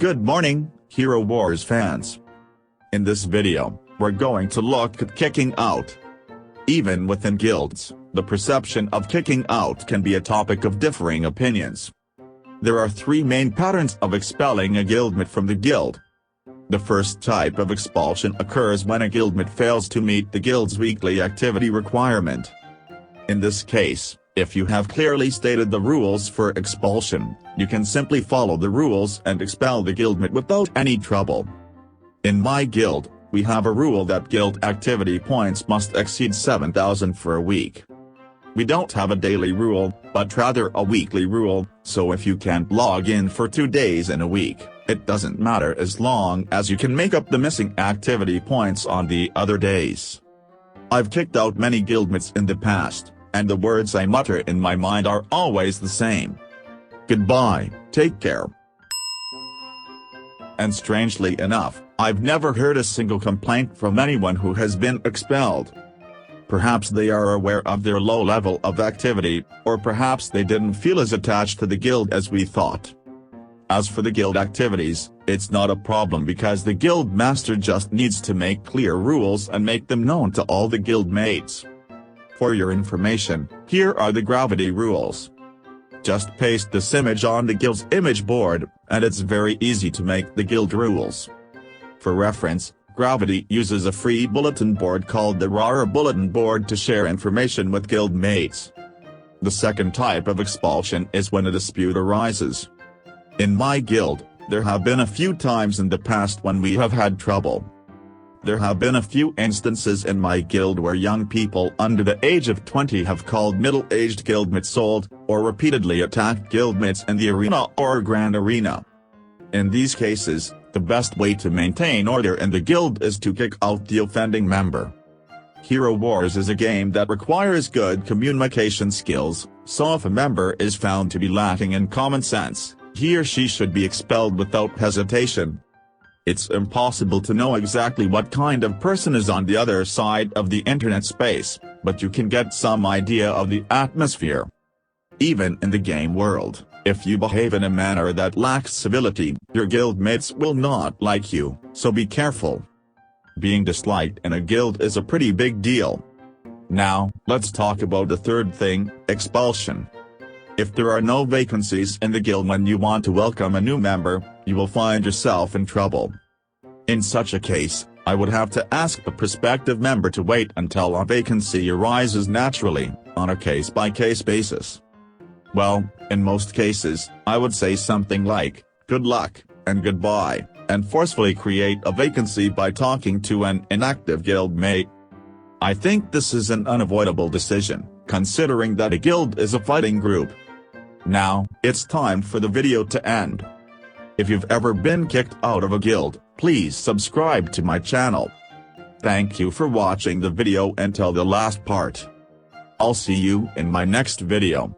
Good morning, Hero Wars fans. In this video, we're going to look at kicking out. Even within guilds, the perception of kicking out can be a topic of differing opinions. There are three main patterns of expelling a guildmate from the guild. The first type of expulsion occurs when a guildmate fails to meet the guild's weekly activity requirement. In this case, if you have clearly stated the rules for expulsion, you can simply follow the rules and expel the guildmate without any trouble. In my guild, we have a rule that guild activity points must exceed 7,000 for a week. We don't have a daily rule, but rather a weekly rule, so if you can't log in for 2 days in a week, it doesn't matter as long as you can make up the missing activity points on the other days. I've kicked out many guildmates in the past, and the words I mutter in my mind are always the same. Goodbye, take care. And strangely enough, I've never heard a single complaint from anyone who has been expelled. Perhaps they are aware of their low level of activity, or perhaps they didn't feel as attached to the guild as we thought. As for the guild activities, it's not a problem because the guild master just needs to make clear rules and make them known to all the guild mates. For your information, here are the gravity rules. Just paste this image on the guild's image board, and it's very easy to make the guild rules. For reference, Gravity uses a free bulletin board called the RAR bulletin board to share information with guild mates. The second type of expulsion is when a dispute arises. In my guild, there have been a few times in the past when we have had trouble. There have been a few instances in my guild where young people under the age of 20 have called middle-aged guildmates old, or repeatedly attacked guildmates in the arena or grand arena. In these cases, the best way to maintain order in the guild is to kick out the offending member. Hero Wars is a game that requires good communication skills, so if a member is found to be lacking in common sense, he or she should be expelled without hesitation. It's impossible to know exactly what kind of person is on the other side of the internet space, but you can get some idea of the atmosphere. Even in the game world, if you behave in a manner that lacks civility, your guildmates will not like you, so be careful. Being disliked in a guild is a pretty big deal. Now, let's talk about the third thing, expulsion. If there are no vacancies in the guild when you want to welcome a new member, you will find yourself in trouble. In such a case, I would have to ask the prospective member to wait until a vacancy arises naturally, on a case-by-case basis. Well, in most cases, I would say something like, good luck, and goodbye, and forcefully create a vacancy by talking to an inactive guildmate. I think this is an unavoidable decision, considering that a guild is a fighting group. Now, it's time for the video to end. If you've ever been kicked out of a guild, please subscribe to my channel. Thank you for watching the video until the last part. I'll see you in my next video.